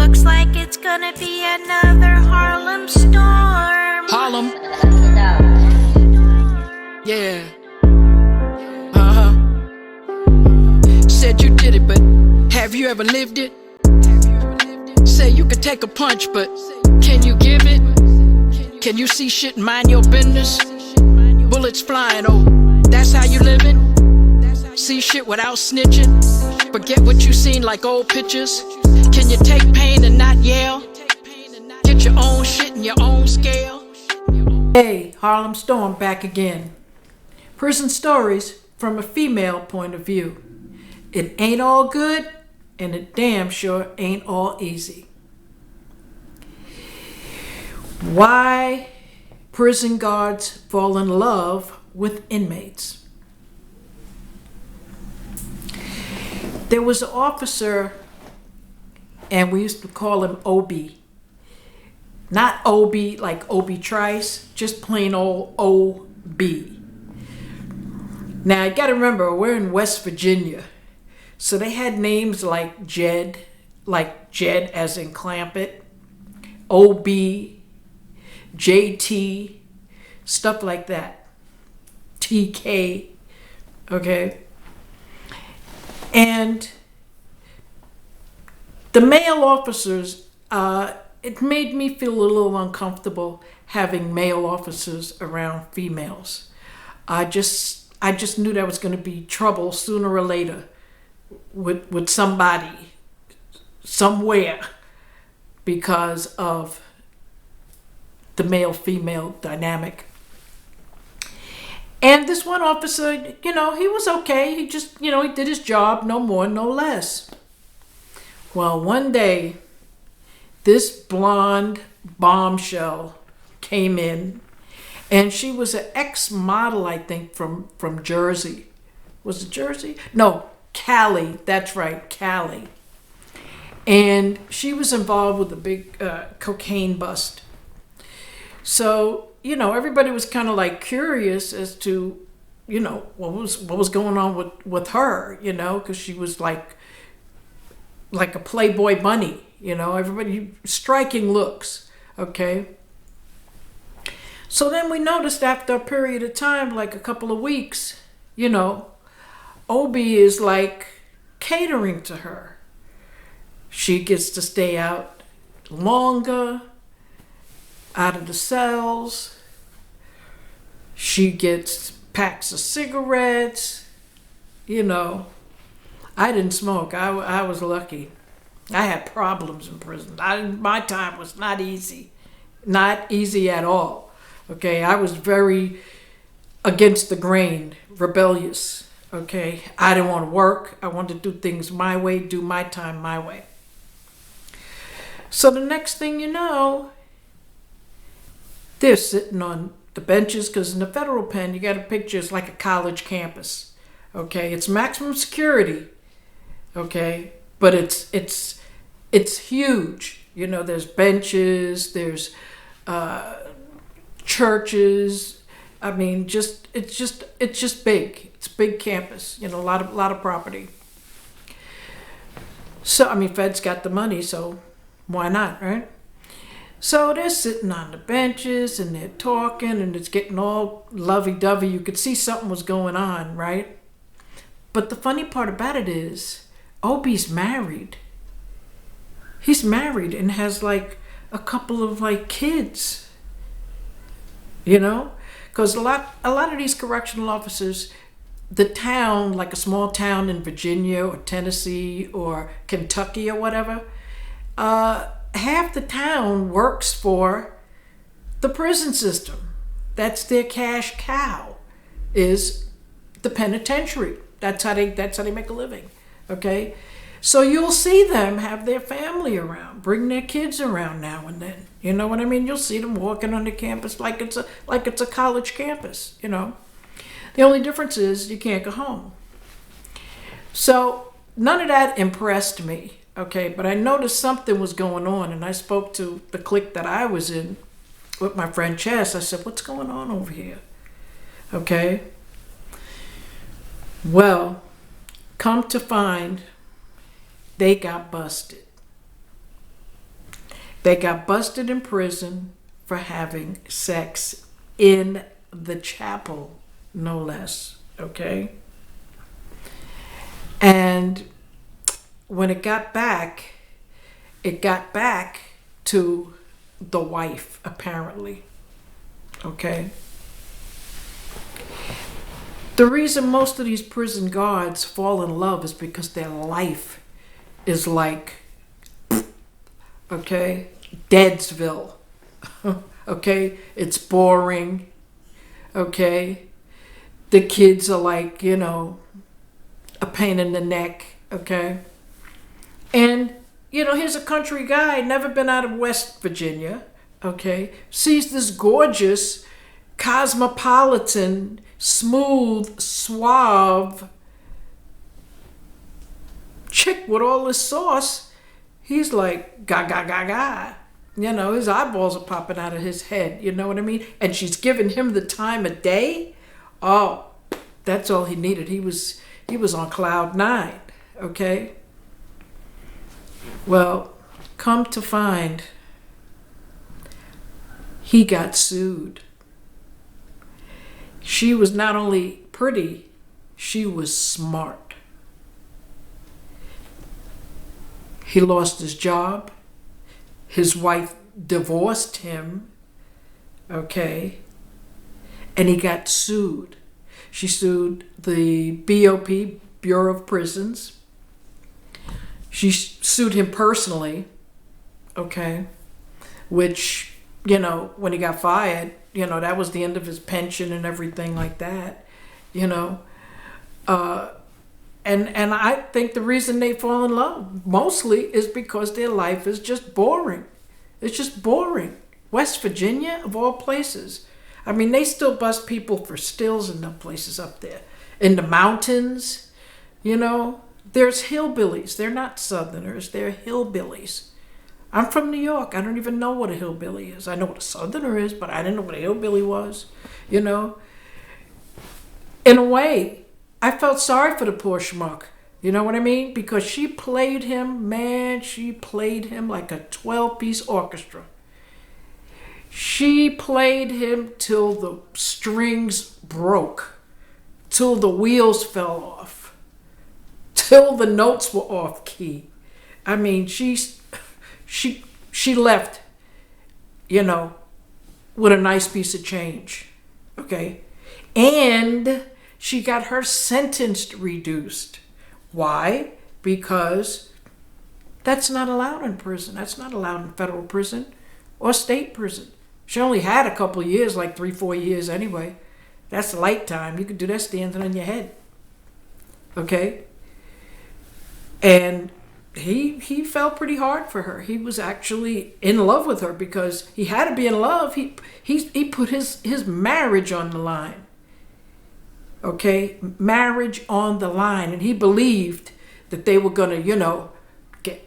Looks like it's gonna be another Harlem storm. Harlem? Yeah. Said you did it, but have you ever lived it? Say you could take a punch, but can you give it? Can you see shit and mind your business? Bullets flying, oh, that's how you living? See shit without snitching? Forget what you seen like old pictures? Can you take pain and not yell? Get your own shit in your own scale? Hey, Harlem Storm back again. Prison stories from a female point of view. It ain't all good, and it damn sure ain't all easy. Why prison guards fall in love with inmates. There was an officer, and we used to call him OB. Not OB like OB Trice, just plain old OB. Now, you gotta remember, we're in West Virginia. So they had names like Jed as in Clampett, OB, JT, stuff like that. TK, okay? And the male officers, it made me feel a little uncomfortable having male officers around females. I just knew there was going to be trouble sooner or later with somebody somewhere because of the male-female dynamic. And this one officer, he was okay. He just, he did his job, no more, no less. Well, one day, this blonde bombshell came in, and she was an ex-model, I think, from Jersey. Was it Jersey? No, Cali. That's right, Cali. And she was involved with a big cocaine bust. So, everybody was kind of like curious as to, what was going on with her, because she was like a Playboy bunny, everybody, striking looks, okay? So then we noticed after a period of time, like a couple of weeks, OB is like catering to her. She gets to stay out longer, out of the cells. She gets packs of cigarettes. I didn't smoke. I was lucky. I had problems in prison. My time was not easy. Not easy at all. Okay, I was very against the grain, rebellious. Okay, I didn't want to work. I wanted to do things my way, do my time my way. So the next thing you know, they're sitting on the benches, because in the federal pen, you got a picture, it's like a college campus. Okay, it's maximum security. Okay, but it's huge. There's benches, there's churches. I mean, it's just big. It's a big campus. A lot of property. So Fed's got the money, so why not, right? So they're sitting on the benches and they're talking and it's getting all lovey-dovey. You could see something was going on, right? But the funny part about it is, Obie's married. He's married and has like a couple of like kids. Because a lot of these correctional officers, the town, like a small town in Virginia or Tennessee or Kentucky or whatever, half the town works for the prison system. That's their cash cow, is the penitentiary. That's how they make a living. Okay, so you'll see them have their family around, bring their kids around now and then. You know what I mean? You'll see them walking on the campus like it's a college campus. The only difference is you can't go home. So none of that impressed me. Okay, but I noticed something was going on, and I spoke to the clique that I was in with my friend Chess. I said, "What's going on over here?" Okay. Well, come to find, they got busted. They got busted in prison for having sex in the chapel, no less, okay? And when it got back to the wife, apparently, okay? The reason most of these prison guards fall in love is because their life is like, okay, Deadsville, okay? It's boring, okay? The kids are like, a pain in the neck, okay? And, here's a country guy, never been out of West Virginia, okay? Sees this gorgeous, cosmopolitan, smooth, suave chick with all this sauce. He's like, ga, ga, ga, ga. His eyeballs are popping out of his head. You know what I mean? And she's giving him the time of day. Oh, that's all he needed. He was on cloud 9, okay? Well, come to find, he got sued. She was not only pretty, she was smart. He lost his job. His wife divorced him, okay? And he got sued. She sued the BOP, Bureau of Prisons. She sued him personally, okay? Which, when he got fired, that was the end of his pension and everything like that, And I think the reason they fall in love mostly is because their life is just boring. It's just boring. West Virginia, of all places. I mean, they still bust people for stills in them places up there. In the mountains, there's hillbillies. They're not Southerners. They're hillbillies. I'm from New York. I don't even know what a hillbilly is. I know what a Southerner is, but I didn't know what a hillbilly was, In a way, I felt sorry for the poor schmuck. You know what I mean? Because she played him, she played him like a 12-piece orchestra. She played him till the strings broke, till the wheels fell off, till the notes were off key. I mean, she left, with a nice piece of change, okay? And she got her sentence reduced. Why? Because that's not allowed in prison. That's not allowed in federal prison or state prison. She only had a couple of years, like 3-4 years anyway. That's light time. You could do that standing on your head. Okay? And he felt pretty hard for her. He was actually in love with her because he had to be in love. He put his marriage on the line. Okay? Marriage on the line. And he believed that they were going to, get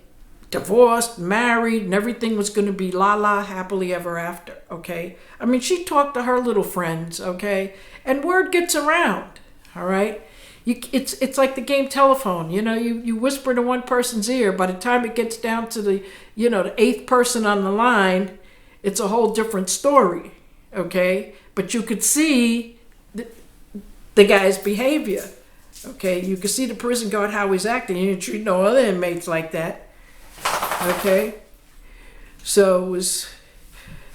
divorced, married, and everything was going to be la happily ever after. Okay? I mean, she talked to her little friends. Okay? And word gets around. All right? It's like the game telephone. You whisper to one person's ear. By the time it gets down to the 8th person on the line, it's a whole different story. Okay? But you could see the guy's behavior. Okay? You could see the prison guard, how he's acting. You didn't treat no other inmates like that. Okay? So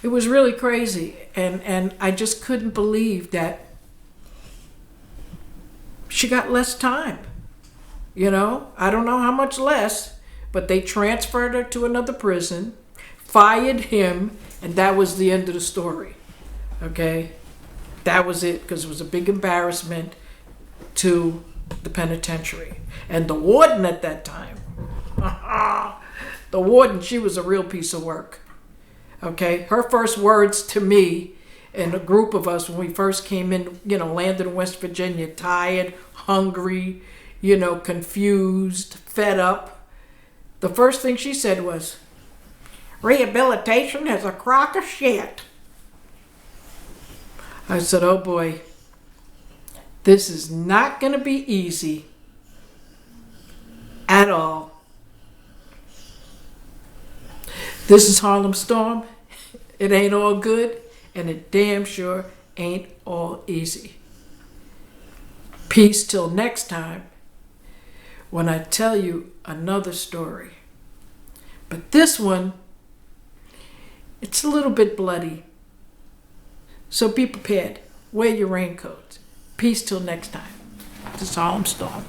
it was really crazy. And I just couldn't believe that she got less time. I don't know how much less, but they transferred her to another prison, fired him, and that was the end of the story. Okay? That was it, because it was a big embarrassment to the penitentiary. And the warden at that time, she was a real piece of work. Okay? Her first words to me and a group of us when we first came in, landed in West Virginia, tired, hungry, confused, fed up. The first thing she said was, "Rehabilitation is a crock of shit." I said, oh boy, this is not going to be easy at all. This is Harlem Storm. It ain't all good, and it damn sure ain't all easy. Peace till next time when I tell you another story. But this one, it's a little bit bloody. So be prepared. Wear your raincoats. Peace till next time. This is Harlem Storm.